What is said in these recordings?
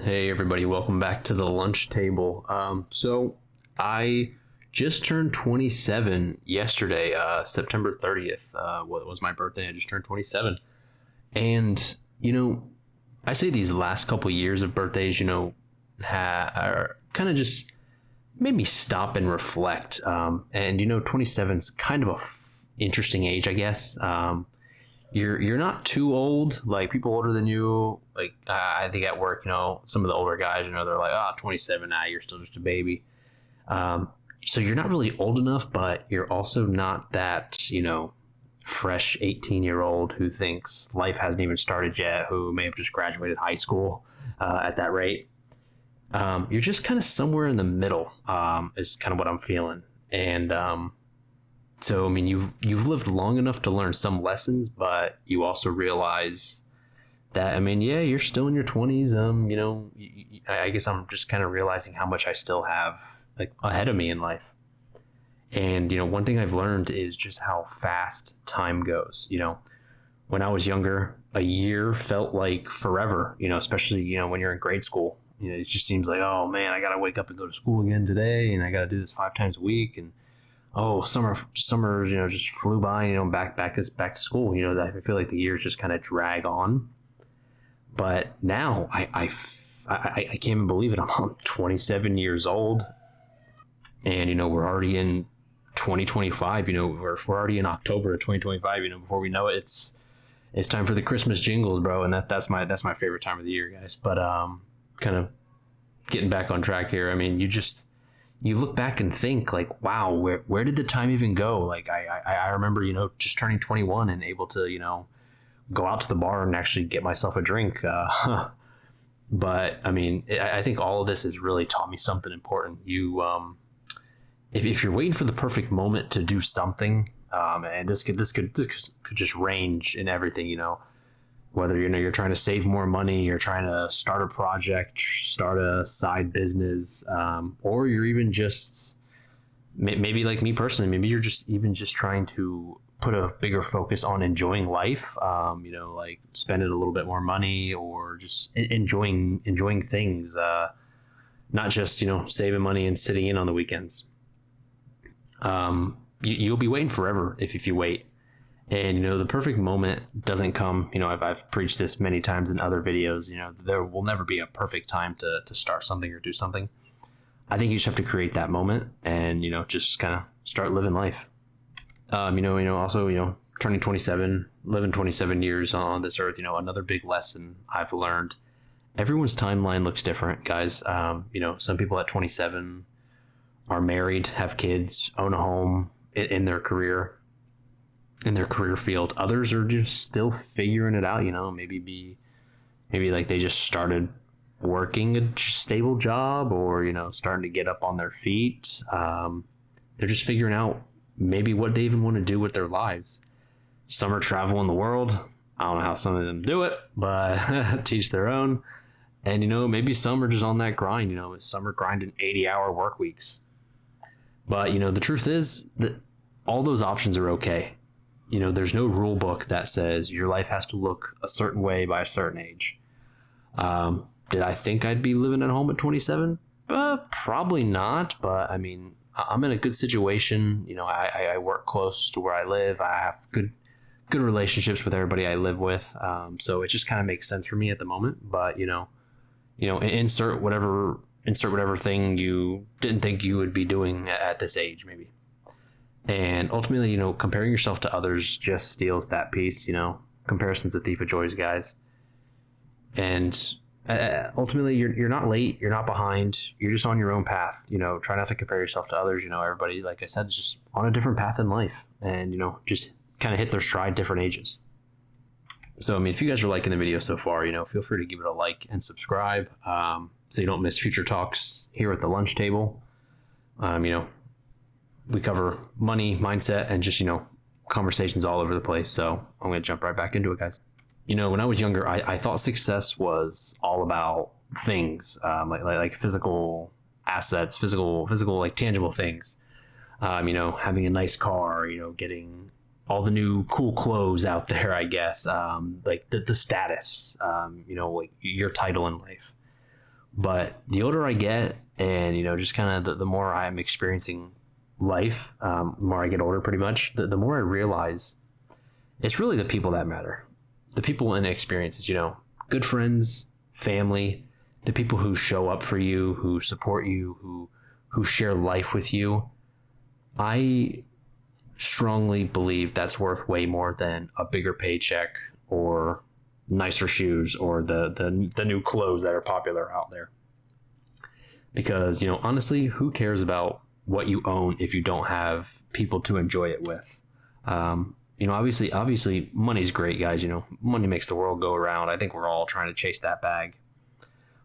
Hey everybody, welcome back to the lunch table. So I just turned 27 yesterday, September 30th. What was my birthday? I just turned 27. And I say these last couple years of birthdays, are kind of just made me stop and reflect. And 27 is kind of a interesting age, I guess. You're not too old. Like people older than you, like I think at work, some of the older guys, they're like, 27 now, you're still just a baby. So you're not really old enough, but you're also not that, fresh 18-year-old who thinks life hasn't even started yet, who may have just graduated high school at that rate. You're just kind of somewhere in the middle, is kind of what I'm feeling. And so, I mean, you've lived long enough to learn some lessons, but you also realize that, I mean, yeah, you're still in your 20s. I guess I'm just kind of realizing how much I still have like ahead of me in life. And, one thing I've learned is just how fast time goes. When I was younger, a year felt like forever, especially, when you're in grade school. It just seems like, oh man, I got to wake up and go to school again today. And I got to do this 5 times a week. And summer, just flew by, back to school, that I feel like the years just kind of drag on. But now I can't even believe it. I'm 27 years old and, we're already in 2025, we're already in October of 2025, before we know it, it's time for the Christmas jingles, bro. And that's my favorite time of the year, guys. But, kind of getting back on track here. I mean, you look back and think like, wow, where did the time even go? Like I remember, just turning 21 and able to, go out to the bar and actually get myself a drink. But I mean, I think all of this has really taught me something important. If you're waiting for the perfect moment to do something, and this could just range in everything, whether you're trying to save more money, you're trying to start a project, start a side business, or you're even just maybe like me personally, maybe you're just trying to put a bigger focus on enjoying life, like spending a little bit more money or just enjoying things, not just saving money and sitting in on the weekends. You'll be waiting forever if you wait. And, the perfect moment doesn't come, I've preached this many times in other videos, there will never be a perfect time to start something or do something. I think you just have to create that moment and, just kind of start living life. Also, turning 27, living 27 years on this earth, another big lesson I've learned. Everyone's timeline looks different, guys. Some people at 27 are married, have kids, own a home in their career, in their career field. Others are just still figuring it out, maybe like they just started working a stable job or, starting to get up on their feet. They're just figuring out maybe what they even want to do with their lives. Some are traveling the world. I don't know how some of them do it, but teach their own. And, maybe some are just on that grind, some are grinding 80-hour work weeks. But, the truth is that all those options are okay. There's no rule book that says your life has to look a certain way by a certain age. Did I think I'd be living at home at 27? Probably not. But I mean, I'm in a good situation. I work close to where I live. I have good relationships with everybody I live with. So it just kind of makes sense for me at the moment. But insert whatever thing you didn't think you would be doing at this age, maybe. And ultimately, comparing yourself to others just steals that piece. Comparison's the thief of joy, guys. And ultimately, you're not late, you're not behind, you're just on your own path. Try not to compare yourself to others. Everybody, like I said, is just on a different path in life, and just kind of hit their stride different ages. So, I mean, if you guys are liking the video so far, feel free to give it a like and subscribe, so you don't miss future talks here at the lunch table. We cover money, mindset, and just, conversations all over the place. So I'm going to jump right back into it, guys. When I was younger, I thought success was all about things, like physical assets, physical, like tangible things. Having a nice car, getting all the new cool clothes out there, I guess, like the status, like your title in life. But the older I get, and just kind of the more I'm experiencing life, the more I get older, pretty much, the more I realize it's really the people that matter, the people and experiences. Good friends, family, the people who show up for you, who support you, who share life with you. I strongly believe that's worth way more than a bigger paycheck or nicer shoes or the new clothes that are popular out there. Because, honestly, who cares about what you own if you don't have people to enjoy it with? Obviously money's great, guys. Money makes the world go around. I think we're all trying to chase that bag.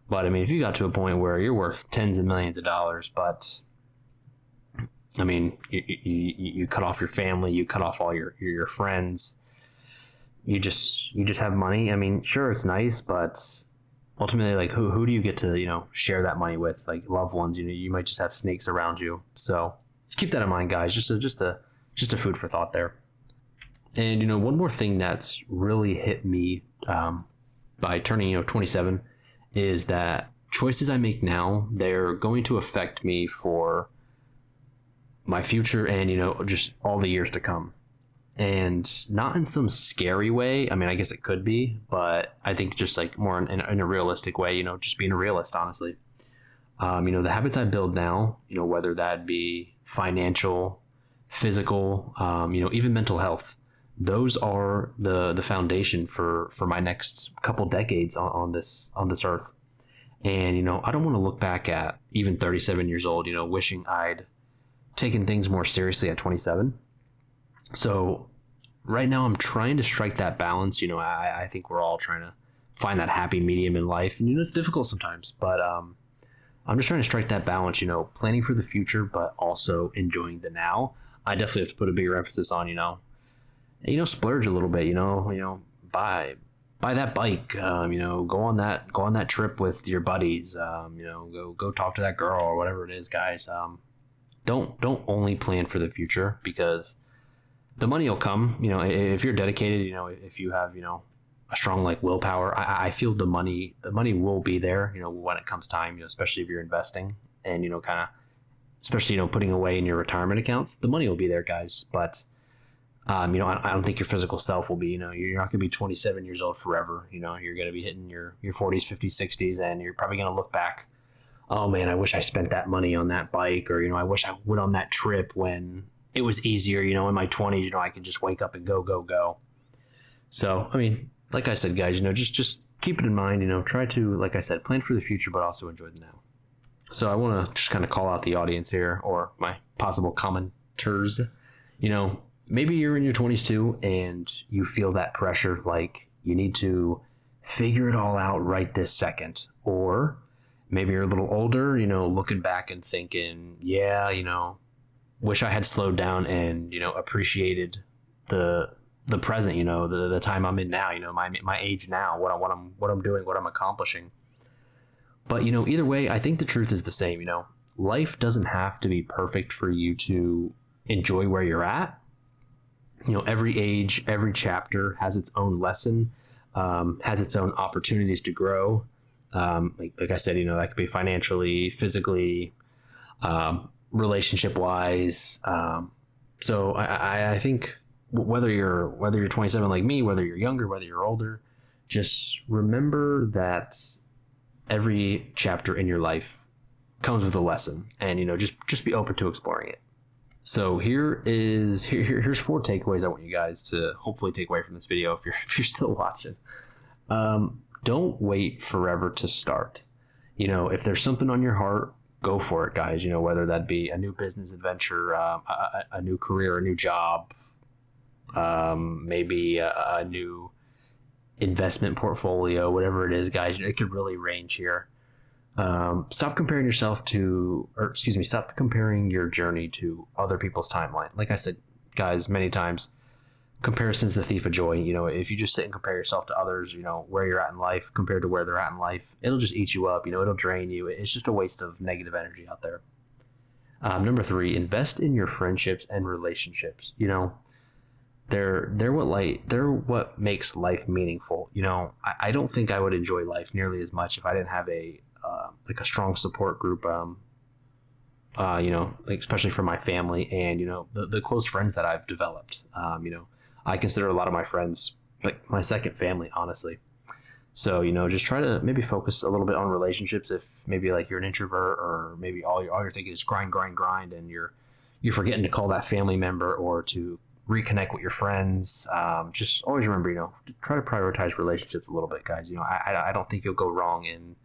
But I mean, if you got to a point where you're worth tens of millions of dollars, but I mean, you cut off your family, you cut off all your friends, you just have money. I mean, sure, it's nice, but ultimately, like, who do you get to share that money with? Like, loved ones. You might just have snakes around you. So keep that in mind, guys. Just a food for thought there. And one more thing that's really hit me by turning 27 is that choices I make now, they're going to affect me for my future and just all the years to come. And not in some scary way. I mean, I guess it could be, but I think just like more in a realistic way, just being a realist, honestly. The habits I build now, whether that be financial, physical, even mental health, those are the foundation for my next couple decades on this earth. And, I don't want to look back at even 37 years old, wishing I'd taken things more seriously at 27. So right now I'm trying to strike that balance. I think we're all trying to find that happy medium in life, and it's difficult sometimes, but I'm just trying to strike that balance, planning for the future, but also enjoying the now. I definitely have to put a bigger emphasis on, splurge a little bit, buy that bike, go on that trip with your buddies, go talk to that girl or whatever it is, guys. Don't only plan for the future, because the money will come, if you're dedicated, if you have, a strong like willpower. I feel the money will be there, when it comes time, especially if you're investing and, kind of, especially, putting away in your retirement accounts, the money will be there, guys. But, I don't think your physical self will be, you're not going to be 27 years old forever. You're going to be hitting your 40s, 50s, 60s, and you're probably going to look back, oh man, I wish I spent that money on that bike, or, I wish I went on that trip when it was easier, in my 20s, I could just wake up and go. So, I mean, like I said, guys, just keep it in mind, try to, like I said, plan for the future, but also enjoy the now. So I want to just kind of call out the audience here, or my possible commenters. Maybe you're in your 20s too, and you feel that pressure, like you need to figure it all out right this second. Or maybe you're a little older, looking back and thinking, yeah, wish I had slowed down and, appreciated the present, the time I'm in now, my age now, what I'm doing, what I'm accomplishing. But, either way, I think the truth is the same. Life doesn't have to be perfect for you to enjoy where you're at. Every age, every chapter has its own lesson, has its own opportunities to grow. Like I said, that could be financially, physically, relationship wise. So I think whether you're 27 like me, whether you're younger, whether you're older, just remember that every chapter in your life comes with a lesson, and just be open to exploring it. So here's 4 takeaways I want you guys to hopefully take away from this video if you're still watching. Don't wait forever to start. If there's something on your heart, go for it, guys. Whether that be a new business adventure, a new career, a new job, maybe a new investment portfolio, whatever it is, guys. It could really range here. Stop comparing stop comparing your journey to other people's timeline. Like I said, guys, many times, comparison's the thief of joy. If you just sit and compare yourself to others, where you're at in life compared to where they're at in life, it'll just eat you up. It'll drain you. It's just a waste of negative energy out there. Number 3, invest in your friendships and relationships. They're what makes life meaningful. I don't think I would enjoy life nearly as much if I didn't have a like a strong support group. Like especially for my family and the close friends that I've developed. I consider a lot of my friends like my second family, honestly. So just try to maybe focus a little bit on relationships. If maybe like you're an introvert, or maybe all you're thinking is grind, grind, grind, and you're forgetting to call that family member or to reconnect with your friends. Just always remember, try to prioritize relationships a little bit, guys. I don't think you'll go wrong in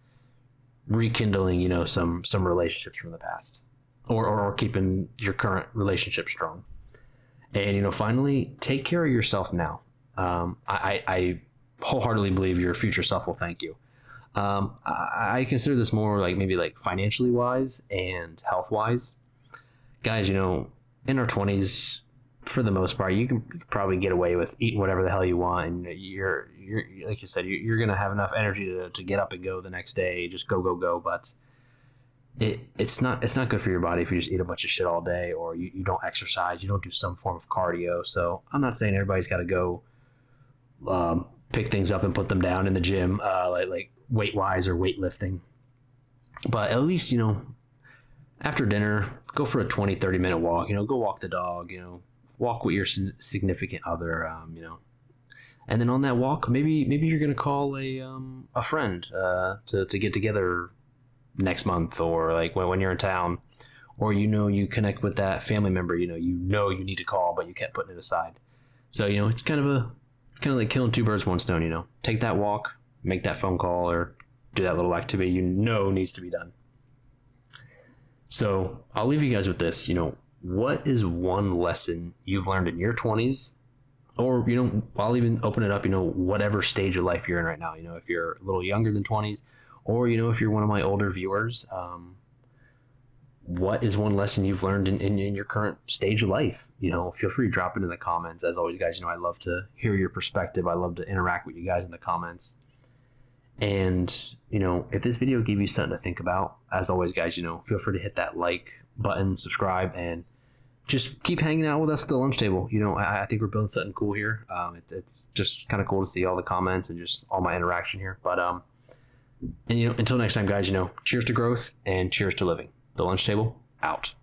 rekindling, some relationships from the past, or keeping your current relationship strong. And finally, take care of yourself now. I wholeheartedly believe your future self will thank you. I consider this more like maybe like financially wise and health wise. Guys, in our 20s, for the most part, you can probably get away with eating whatever the hell you want, and you're like you said, you're gonna have enough energy to get up and go the next day, just go. But it's not good for your body if you just eat a bunch of shit all day, or you don't exercise, you don't do some form of cardio. So I'm not saying everybody's got to go pick things up and put them down in the gym, like weight wise or weightlifting. But at least, after dinner, go for a 20-30 minute walk, go walk the dog, walk with your significant other, and then on that walk, maybe you're going to call a friend, to get together next month, or like when you're in town, or, you connect with that family member, you need to call, but you kept putting it aside. So, it's kind of like killing two birds, one stone, take that walk, make that phone call, or do that little activity, needs to be done. So I'll leave you guys with this, what is one lesson you've learned in your 20s, or, I'll even open it up, whatever stage of life you're in right now, if you're a little younger than 20s, or, if you're one of my older viewers, what is one lesson you've learned in your current stage of life? Feel free to drop it in the comments. As always, guys, I love to hear your perspective. I love to interact with you guys in the comments. And, if this video gave you something to think about, as always, guys, feel free to hit that like button, subscribe, and just keep hanging out with us at the lunch table. I think we're building something cool here. It's just kind of cool to see all the comments and just all my interaction here. But, and, until next time, guys, cheers to growth and cheers to living. The lunch table out.